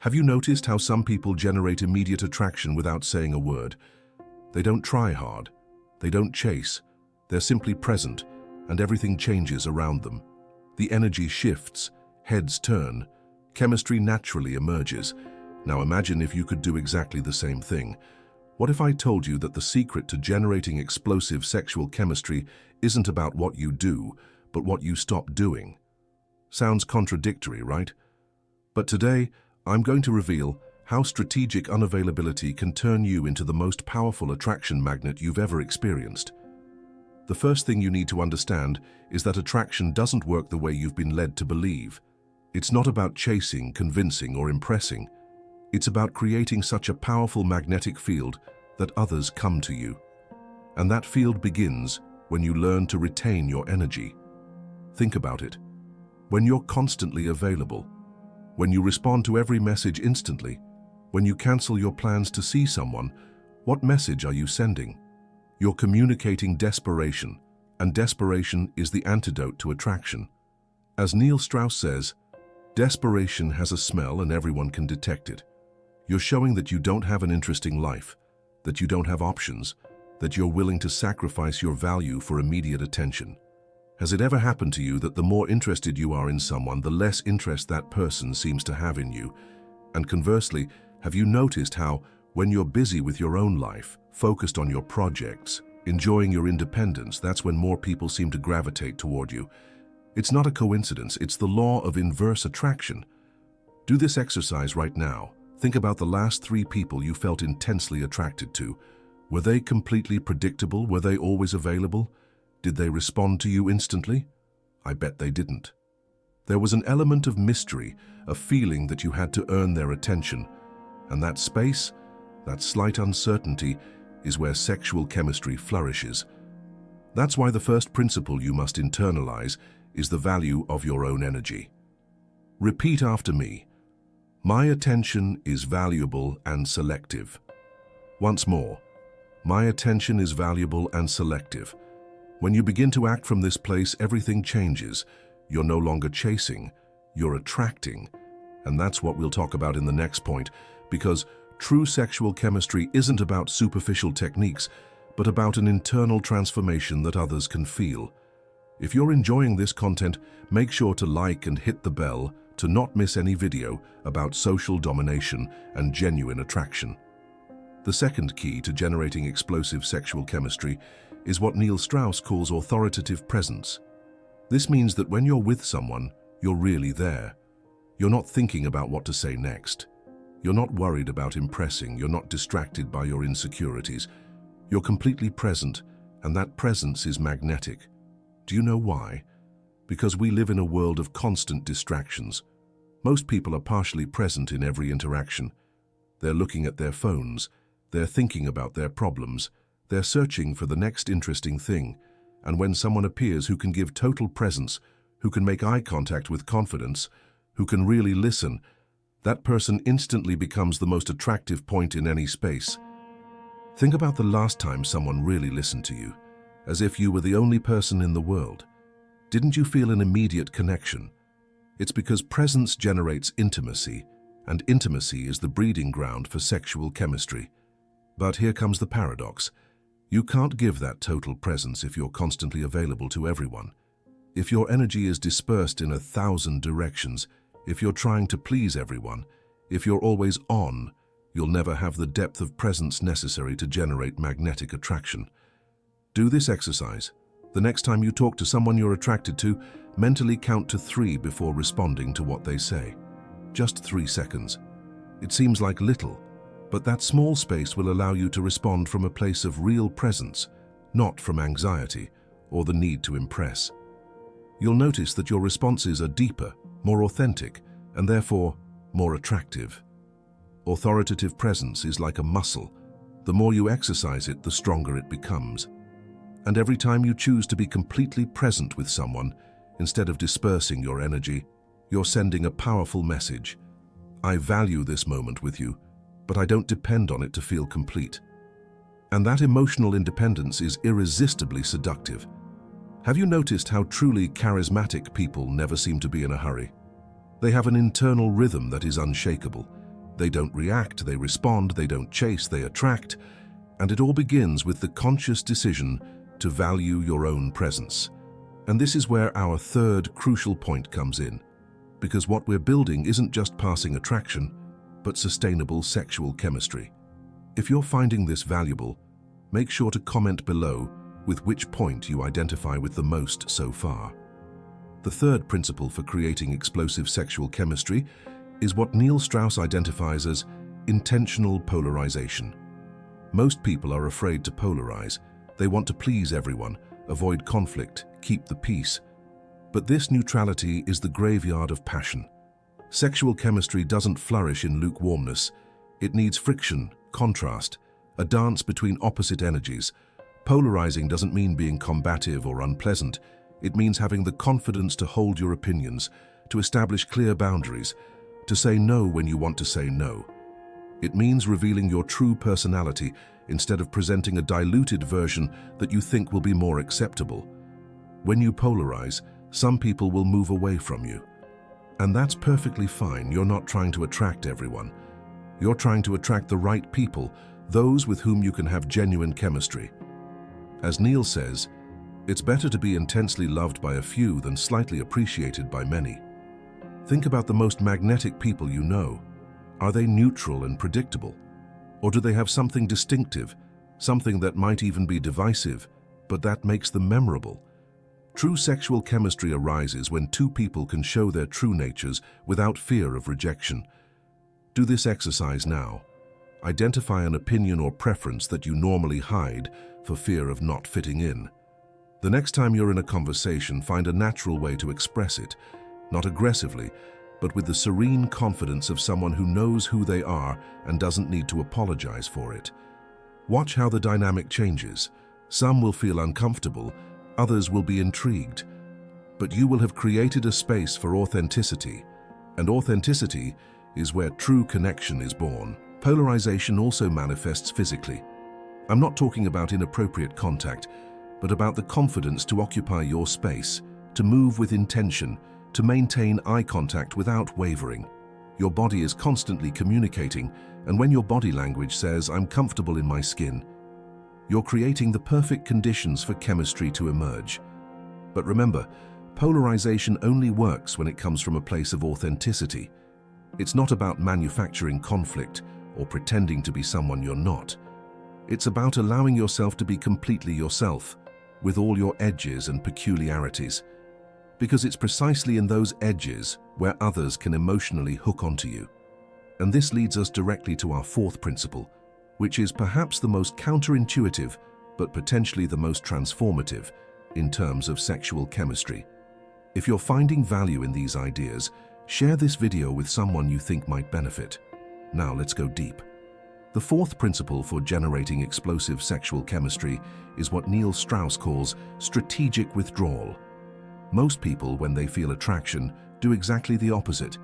Have you noticed how some people generate immediate attraction without saying a word? They don't try hard. They don't chase. They're simply present, and everything changes around them. The energy shifts, heads turn, chemistry naturally emerges. Now imagine if you could do exactly the same thing. What if I told you that the secret to generating explosive sexual chemistry isn't about what you do, but what you stop doing? Sounds contradictory, right? But today, I'm going to reveal how strategic unavailability can turn you into the most powerful attraction magnet you've ever experienced. The first thing you need to understand is that attraction doesn't work the way you've been led to believe. It's not about chasing, convincing, or impressing. It's about creating such a powerful magnetic field that others come to you. And that field begins when you learn to retain your energy. Think about it. When you're constantly available, when you respond to every message instantly, when you cancel your plans to see someone, what message are you sending? You're communicating desperation, and desperation is the antidote to attraction. As Strauss says, desperation has a smell and everyone can detect it. You're showing that you don't have an interesting life, that you don't have options, that you're willing to sacrifice your value for immediate attention. Has it ever happened to you that the more interested you are in someone, the less interest that person seems to have in you? And conversely, have you noticed how, when you're busy with your own life, focused on your projects, enjoying your independence, that's when more people seem to gravitate toward you? It's not a coincidence, it's the law of inverse attraction. Do this exercise right now. Think about the last 3 people you felt intensely attracted to. Were they completely predictable? Were they always available? Did they respond to you instantly? I bet they didn't. There was an element of mystery, a feeling that you had to earn their attention. And that space, that slight uncertainty, is where sexual chemistry flourishes. That's why the first principle you must internalize is the value of your own energy. Repeat after me. My attention is valuable and selective. Once more. My attention is valuable and selective. When you begin to act from this place, everything changes. You're no longer chasing, you're attracting. And that's what we'll talk about in the next point, because true sexual chemistry isn't about superficial techniques, but about an internal transformation that others can feel. If you're enjoying this content, make sure to like and hit the bell to not miss any video about social domination and genuine attraction. The second key to generating explosive sexual chemistry is what Strauss calls authoritative presence. This means that when you're with someone, you're really there. You're not thinking about what to say next. You're not worried about impressing. You're not distracted by your insecurities. You're completely present, and that presence is magnetic. Do you know why? Because we live in a world of constant distractions. Most people are partially present in every interaction. They're looking at their phones. They're thinking about their problems. They're searching for the next interesting thing. And when someone appears who can give total presence, who can make eye contact with confidence, who can really listen, that person instantly becomes the most attractive point in any space. Think about the last time someone really listened to you, as if you were the only person in the world. Didn't you feel an immediate connection? It's because presence generates intimacy, and intimacy is the breeding ground for sexual chemistry. But here comes the paradox. You can't give that total presence if you're constantly available to everyone. If your energy is dispersed in 1,000 directions, if you're trying to please everyone, if you're always on, you'll never have the depth of presence necessary to generate magnetic attraction. Do this exercise. The next time you talk to someone you're attracted to, mentally count to 3 before responding to what they say. Just 3 seconds. It seems like little, but that small space will allow you to respond from a place of real presence, not from anxiety or the need to impress. You'll notice that your responses are deeper, more authentic, and therefore more attractive. Authoritative presence is like a muscle. The more you exercise it, the stronger it becomes. And every time you choose to be completely present with someone, instead of dispersing your energy, you're sending a powerful message. I value this moment with you, but I don't depend on it to feel complete. And that emotional independence is irresistibly seductive. Have you noticed how truly charismatic people never seem to be in a hurry? They have an internal rhythm that is unshakable. They don't react, they respond, they don't chase, they attract. And it all begins with the conscious decision to value your own presence. And this is where our third crucial point comes in. Because what we're building isn't just passing attraction, but sustainable sexual chemistry. If you're finding this valuable, make sure to comment below with which point you identify with the most so far. The third principle for creating explosive sexual chemistry is what Strauss identifies as intentional polarization. Most people are afraid to polarize. They want to please everyone, avoid conflict, keep the peace. But this neutrality is the graveyard of passion. Sexual chemistry doesn't flourish in lukewarmness. It needs friction, contrast, a dance between opposite energies. Polarizing doesn't mean being combative or unpleasant. It means having the confidence to hold your opinions, to establish clear boundaries, to say no when you want to say no. It means revealing your true personality instead of presenting a diluted version that you think will be more acceptable. When you polarize, some people will move away from you. And that's perfectly fine. You're not trying to attract everyone. You're trying to attract the right people, those with whom you can have genuine chemistry. As Neil says, it's better to be intensely loved by a few than slightly appreciated by many. Think about the most magnetic people you know. Are they neutral and predictable? Or do they have something distinctive, something that might even be divisive, but that makes them memorable? True sexual chemistry arises when two people can show their true natures without fear of rejection. Do this exercise now. Identify an opinion or preference that you normally hide for fear of not fitting in. The next time you're in a conversation, find a natural way to express it, not aggressively, but with the serene confidence of someone who knows who they are and doesn't need to apologize for it. Watch how the dynamic changes. Some will feel uncomfortable, others will be intrigued, but you will have created a space for authenticity, and authenticity is where true connection is born. Polarization also manifests physically. I'm not talking about inappropriate contact, but about the confidence to occupy your space, to move with intention, to maintain eye contact without wavering. Your body is constantly communicating, and when your body language says, "I'm comfortable in my skin," you're creating the perfect conditions for chemistry to emerge. But remember, polarization only works when it comes from a place of authenticity. It's not about manufacturing conflict or pretending to be someone you're not. It's about allowing yourself to be completely yourself, with all your edges and peculiarities. Because it's precisely in those edges where others can emotionally hook onto you. And this leads us directly to our fourth principle, which is perhaps the most counterintuitive, but potentially the most transformative in terms of sexual chemistry. If you're finding value in these ideas, share this video with someone you think might benefit. Now let's go deep. The fourth principle for generating explosive sexual chemistry is what Strauss calls strategic withdrawal. Most people, when they feel attraction, do exactly the opposite.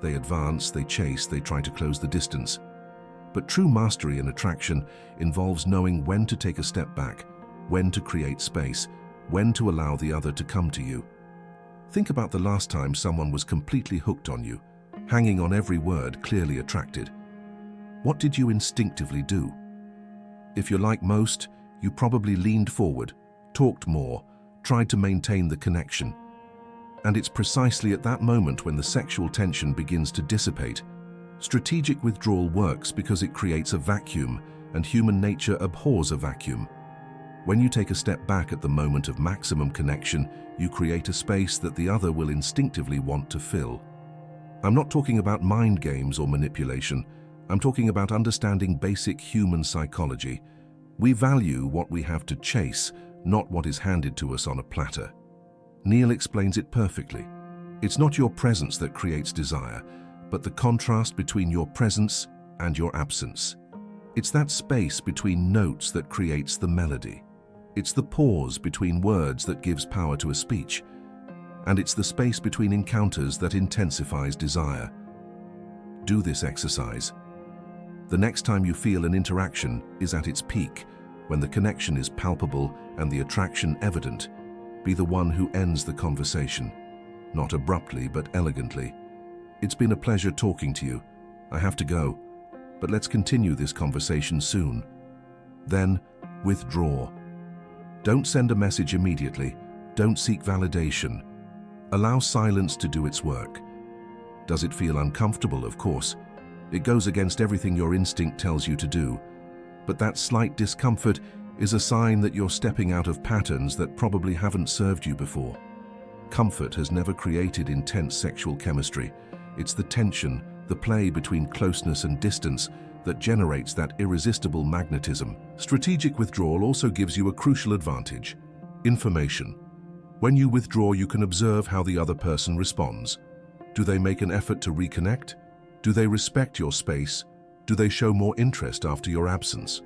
They advance, they chase, they try to close the distance. But true mastery in attraction involves knowing when to take a step back, when to create space, when to allow the other to come to you. Think about the last time someone was completely hooked on you, hanging on every word, clearly attracted. What did you instinctively do? If you're like most, you probably leaned forward, talked more, tried to maintain the connection. And it's precisely at that moment when the sexual tension begins to dissipate. Strategic withdrawal works because it creates a vacuum, and human nature abhors a vacuum. When you take a step back at the moment of maximum connection, you create a space that the other will instinctively want to fill. I'm not talking about mind games or manipulation. I'm talking about understanding basic human psychology. We value what we have to chase, not what is handed to us on a platter. Neil explains it perfectly. It's not your presence that creates desire, but the contrast between your presence and your absence. It's that space between notes that creates the melody. It's the pause between words that gives power to a speech. And it's the space between encounters that intensifies desire. Do this exercise. The next time you feel an interaction is at its peak, when the connection is palpable and the attraction evident. Be the one who ends the conversation, not abruptly but elegantly. It's been a pleasure talking to you. I have to go. but let's continue this conversation soon. Then, withdraw. Don't send a message immediately. Don't seek validation. Allow silence to do its work. Does it feel uncomfortable? Of course. It goes against everything your instinct tells you to do. But that slight discomfort is a sign that you're stepping out of patterns that probably haven't served you before. Comfort has never created intense sexual chemistry. It's the tension, the play between closeness and distance that generates that irresistible magnetism. Strategic withdrawal also gives you a crucial advantage: information. When you withdraw, you can observe how the other person responds. Do they make an effort to reconnect? Do they respect your space? Do they show more interest after your absence?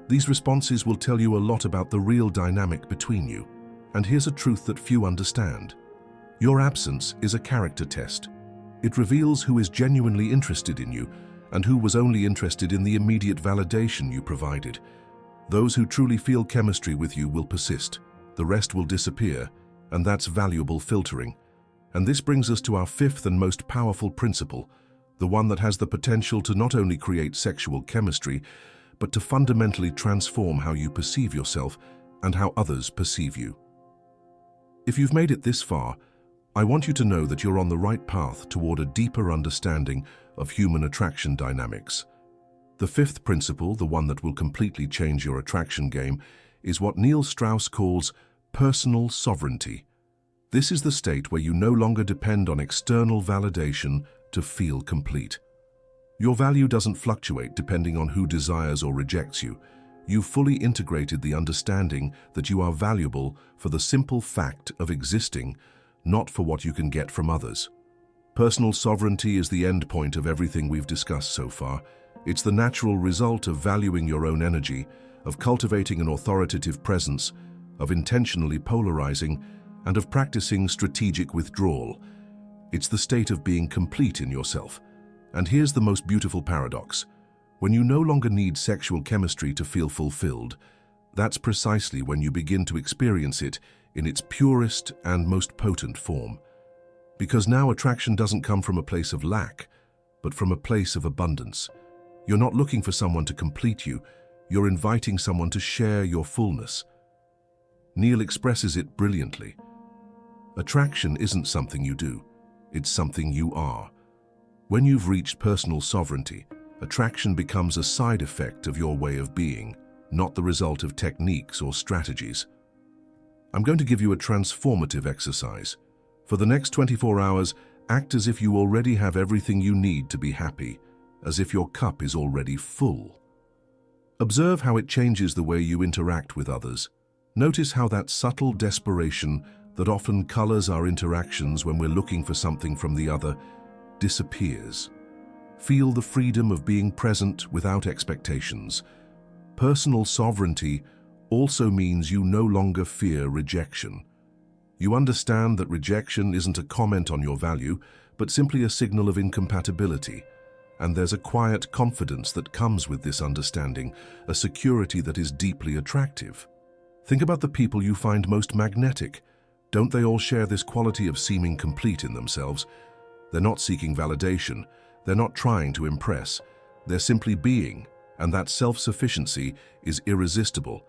These responses will tell you a lot about the real dynamic between you. And here's a truth that few understand. Your absence is a character test. It reveals who is genuinely interested in you and who was only interested in the immediate validation you provided. Those who truly feel chemistry with you will persist. The rest will disappear, and that's valuable filtering. And this brings us to our fifth and most powerful principle, the one that has the potential to not only create sexual chemistry, but to fundamentally transform how you perceive yourself and how others perceive you. If you've made it this far, I want you to know that you're on the right path toward a deeper understanding of human attraction dynamics. The fifth principle, the one that will completely change your attraction game, is what Strauss calls personal sovereignty. This is the state where you no longer depend on external validation to feel complete. Your value doesn't fluctuate depending on who desires or rejects you. You've fully integrated the understanding that you are valuable for the simple fact of existing, not for what you can get from others. Personal sovereignty is the end point of everything we've discussed so far. It's the natural result of valuing your own energy, of cultivating an authoritative presence, of intentionally polarizing, and of practicing strategic withdrawal. It's the state of being complete in yourself. And here's the most beautiful paradox. When you no longer need sexual chemistry to feel fulfilled, that's precisely when you begin to experience it in its purest and most potent form. Because now attraction doesn't come from a place of lack, but from a place of abundance. You're not looking for someone to complete you, you're inviting someone to share your fullness. Neil expresses it brilliantly. Attraction isn't something you do, it's something you are. When you've reached personal sovereignty, attraction becomes a side effect of your way of being, not the result of techniques or strategies. I'm going to give you a transformative exercise. For the next 24 hours, act as if you already have everything you need to be happy, as if your cup is already full. Observe how it changes the way you interact with others. Notice how that subtle desperation that often colors our interactions when we're looking for something from the other disappears. Feel the freedom of being present without expectations. Personal sovereignty also means you no longer fear rejection. You understand that rejection isn't a comment on your value, but simply a signal of incompatibility. And there's a quiet confidence that comes with this understanding, a security that is deeply attractive. Think about the people you find most magnetic. Don't they all share this quality of seeming complete in themselves? They're not seeking validation. They're not trying to impress. They're simply being, and that self-sufficiency is irresistible.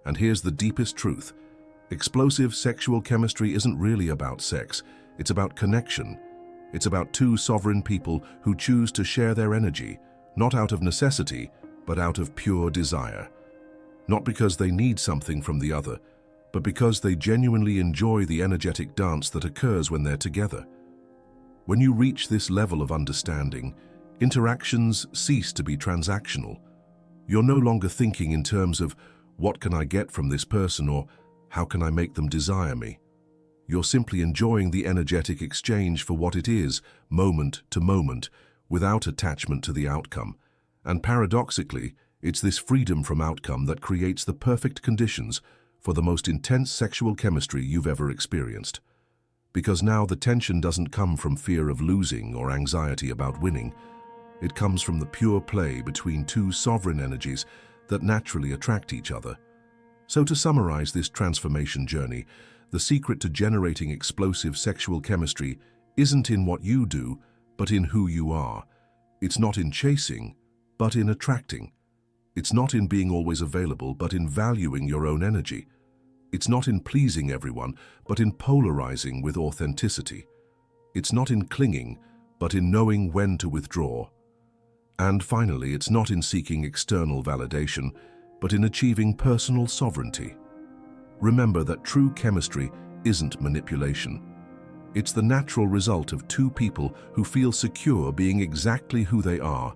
And here's the deepest truth. Explosive sexual chemistry isn't really about sex. It's about connection. It's about two sovereign people who choose to share their energy, not out of necessity, but out of pure desire. Not because they need something from the other, but because they genuinely enjoy the energetic dance that occurs when they're together. When you reach this level of understanding, interactions cease to be transactional. You're no longer thinking in terms of, what can I get from this person, or how can I make them desire me? You're simply enjoying the energetic exchange for what it is, moment to moment, without attachment to the outcome. And paradoxically, it's this freedom from outcome that creates the perfect conditions for the most intense sexual chemistry you've ever experienced. Because now the tension doesn't come from fear of losing or anxiety about winning. It comes from the pure play between two sovereign energies that naturally attract each other. So to summarize this transformation journey, the secret to generating explosive sexual chemistry isn't in what you do, but in who you are. It's not in chasing, but in attracting. It's not in being always available, but in valuing your own energy. It's not in pleasing everyone, but in polarizing with authenticity. It's not in clinging, but in knowing when to withdraw. And finally, it's not in seeking external validation, but in achieving personal sovereignty. Remember that true chemistry isn't manipulation. It's the natural result of two people who feel secure being exactly who they are,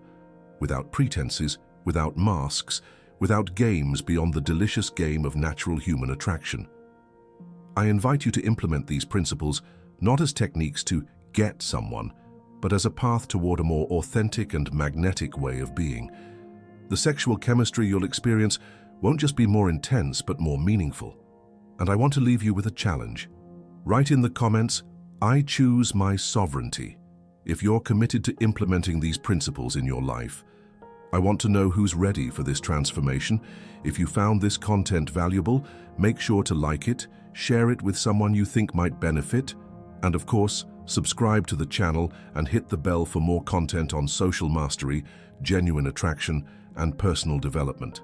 without pretenses, without masks, without games beyond the delicious game of natural human attraction. I invite you to implement these principles not as techniques to get someone, but as a path toward a more authentic and magnetic way of being. The sexual chemistry you'll experience won't just be more intense, but more meaningful. And I want to leave you with a challenge. Write in the comments, "I choose my sovereignty," if you're committed to implementing these principles in your life. I want to know who's ready for this transformation. If you found this content valuable, make sure to like it, share it with someone you think might benefit, and of course, subscribe to the channel and hit the bell for more content on social mastery, genuine attraction, and personal development.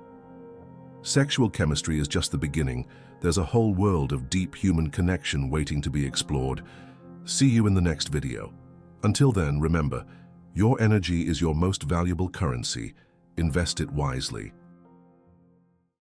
Sexual chemistry is just the beginning. There's a whole world of deep human connection waiting to be explored. See you in the next video. Until then, remember, your energy is your most valuable currency. Invest it wisely.